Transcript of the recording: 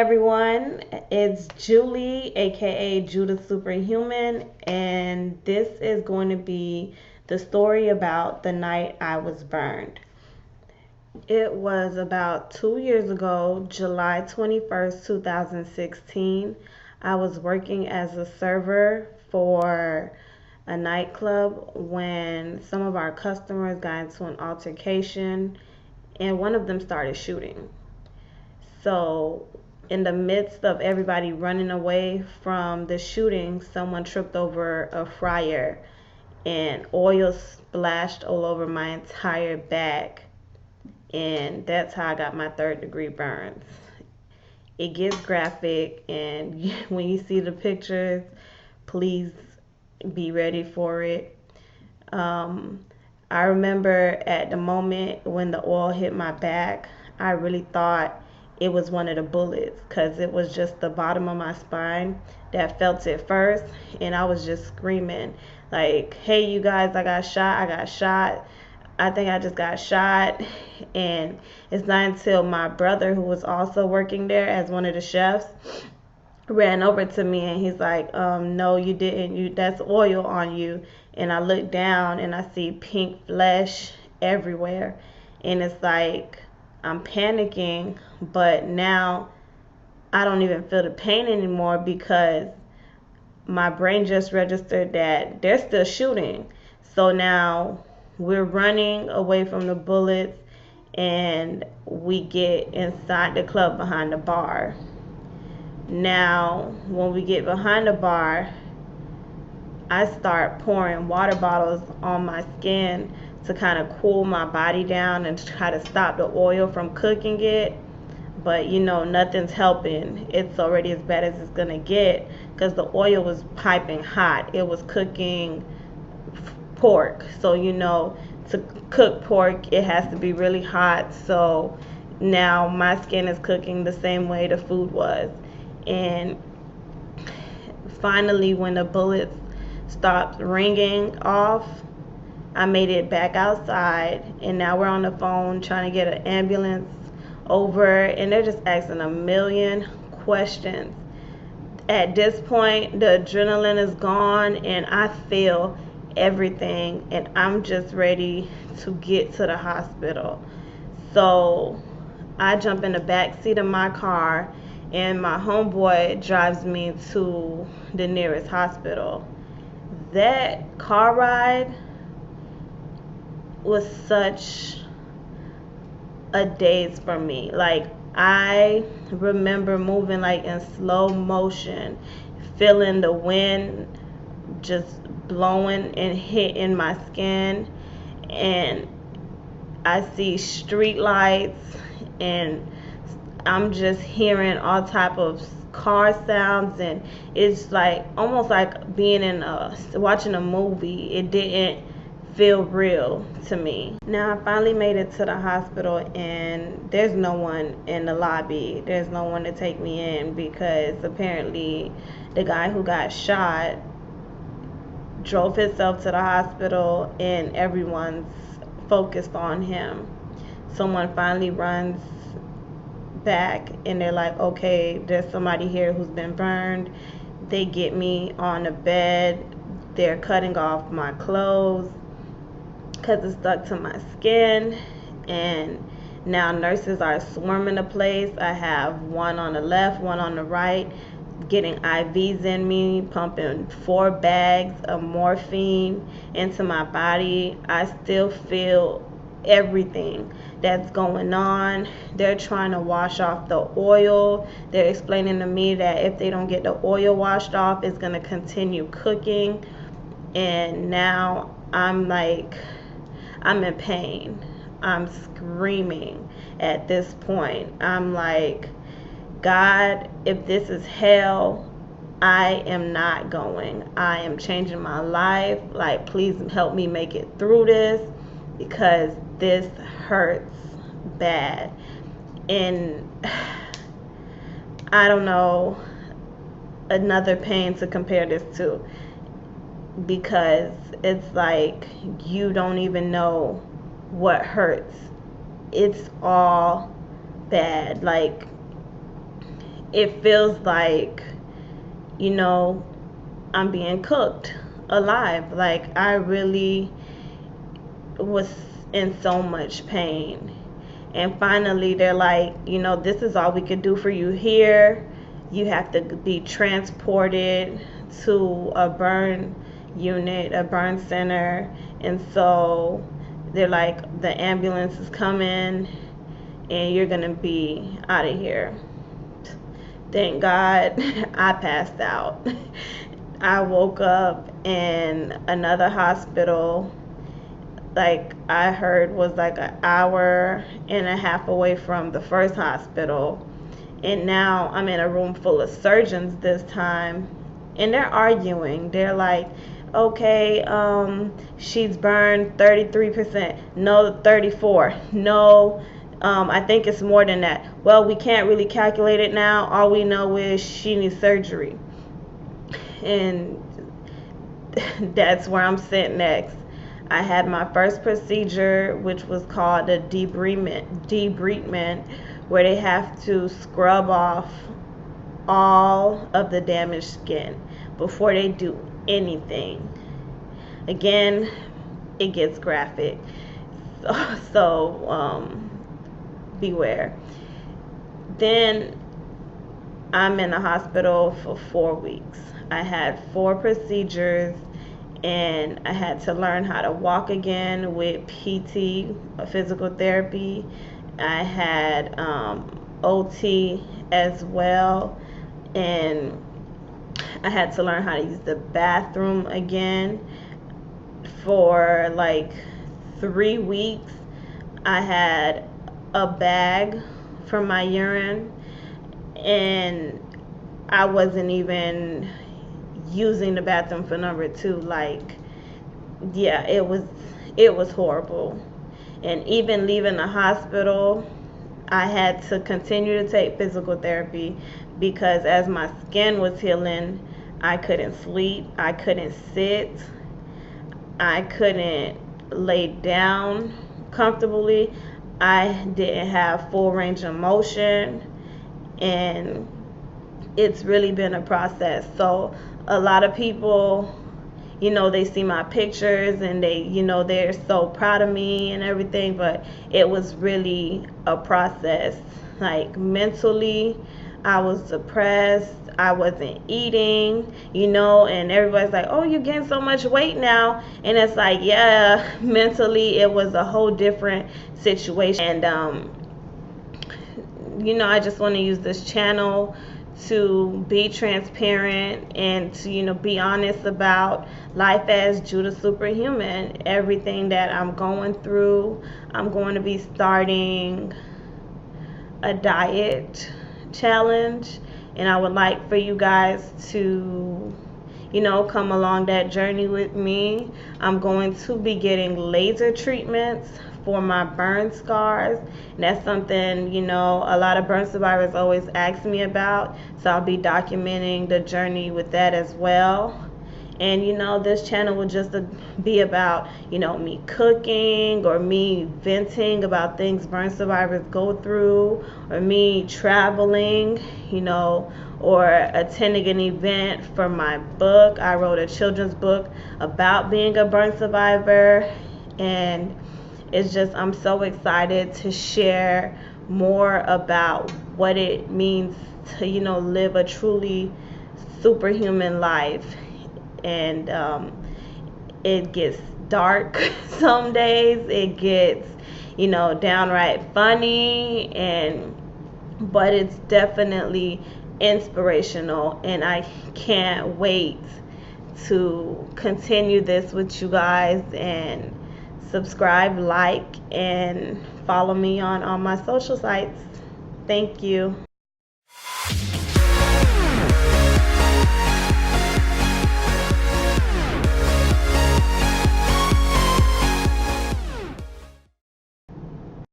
everyone, it's Julie, aka Judah Superhuman, and this is going to be the story about the night I was burned. It was about 2 years ago, July 21st, 2016. I was working as a server for a nightclub when some of our customers got into an altercation and one of them started shooting. So, in the midst of everybody running away from the shooting, someone tripped over a fryer and oil splashed all over my entire back. And that's how I got my third-degree burns. It gets graphic, and when you see the pictures, please be ready for it. Um, I remember at the moment when the oil hit my back, I really thought it was one of the bullets because it was just the bottom of my spine that felt it first, and I was just screaming like, "Hey, you guys, I got shot! I got shot! I think I just got shot." And it's not until my brother, who was also working there as one of the chefs, ran over to me and he's like, "No, you didn't. That's oil on you." And I look down and I see pink flesh everywhere. And it's like I'm panicking, but now I don't even feel the pain anymore because my brain just registered that they're still shooting. So now we're running away from the bullets and we get inside the club behind the bar. Now, when we get behind the bar, I start pouring water bottles on my skin to kind of cool my body down and try to stop the oil from cooking it. But nothing's helping. It's already as bad as it's gonna get because the oil was piping hot. It was cooking pork. So, to cook pork, it has to be really hot. So now my skin is cooking the same way the food was. And finally, when the bullets stopped ringing off, I made it back outside, and now we're on the phone trying to get an ambulance over, and they're just asking a million questions. At this point, the adrenaline is gone, and I feel everything, and I'm just ready to get to the hospital. So I jump in the back seat of my car, and my homeboy drives me to the nearest hospital. That car ride was such a daze for me. Like, I remember moving like in slow motion, feeling the wind just blowing and hitting my skin, and I see street lights, and I'm just hearing all type of car sounds, and it's like almost like being watching a movie. It didn't feel real to me. Now I finally made it to the hospital, and there's no one in the lobby. There's no one to take me in because apparently the guy who got shot drove himself to the hospital and everyone's focused on him. Someone finally runs back and they're like, "Okay, there's somebody here who's been burned." They get me on the bed. They're cutting off my clothes because it's stuck to my skin, and now nurses are swarming the place. I have one on the left, one on the right, getting IVs in me, pumping 4 bags of morphine into my body. I still feel everything that's going on. They're trying to wash off the oil. They're explaining to me that if they don't get the oil washed off, it's going to continue cooking. And now I'm in pain. I'm screaming at this point. I'm like, "God, if this is hell, I am not going. I am changing my life. Like, please help me make it through this because this hurts bad." And I don't know another pain to compare this to, because it's like you don't even know what hurts. It's all bad. Like, it feels like, you know, I'm being cooked alive. Like, I really was in so much pain. And finally, they're like, this is all we could do for you here. You have to be transported to a burn unit, a burn center. And so they're like, the ambulance is coming and you're going to be out of here. Thank God I passed out. I woke up in another hospital, like I heard was like an hour and a half away from the first hospital. And now I'm in a room full of surgeons this time, and they're arguing. They're like, okay, she's burned 33%. No, 34. No, I think it's more than that. Well, we can't really calculate it now. All we know is she needs surgery. And that's where I'm sitting next. I had my first procedure, which was called a debridement, where they have to scrub off all of the damaged skin before they do anything. Again, it gets graphic, so beware. Then I'm in the hospital for 4 weeks. I had 4 procedures, and I had to learn how to walk again with PT, physical therapy. I had OT as well, and I had to learn how to use the bathroom again. For like 3 weeks, I had a bag for my urine, and I wasn't even using the bathroom for number 2. Like, yeah, it was horrible. And even leaving the hospital, I had to continue to take physical therapy, because as my skin was healing, I couldn't sleep, I couldn't sit, I couldn't lay down comfortably, I didn't have full range of motion, and it's really been a process. So a lot of people, they see my pictures and they're so proud of me and everything, but it was really a process. Like, mentally, I was depressed, I wasn't eating, and everybody's like, oh, you gained so much weight now. And it's like, yeah, mentally it was a whole different situation. And I just want to use this channel to be transparent and to be honest about life as Judah Superhuman, everything that I'm going through. I'm going to be starting a diet challenge, and I would like for you guys to come along that journey with me. I'm going to be getting laser treatments for my burn scars, and that's something a lot of burn survivors always ask me about, so I'll be documenting the journey with that as well. And this channel will just be about me cooking, or me venting about things burn survivors go through, or me traveling, or attending an event for my book. I wrote a children's book about being a burn survivor, and it's just, I'm so excited to share more about what it means to live a truly superhuman life. And it gets dark some days, it gets downright funny, but it's definitely inspirational, and I can't wait to continue this with you guys. And subscribe, like, and follow me on all my social sites. Thank you.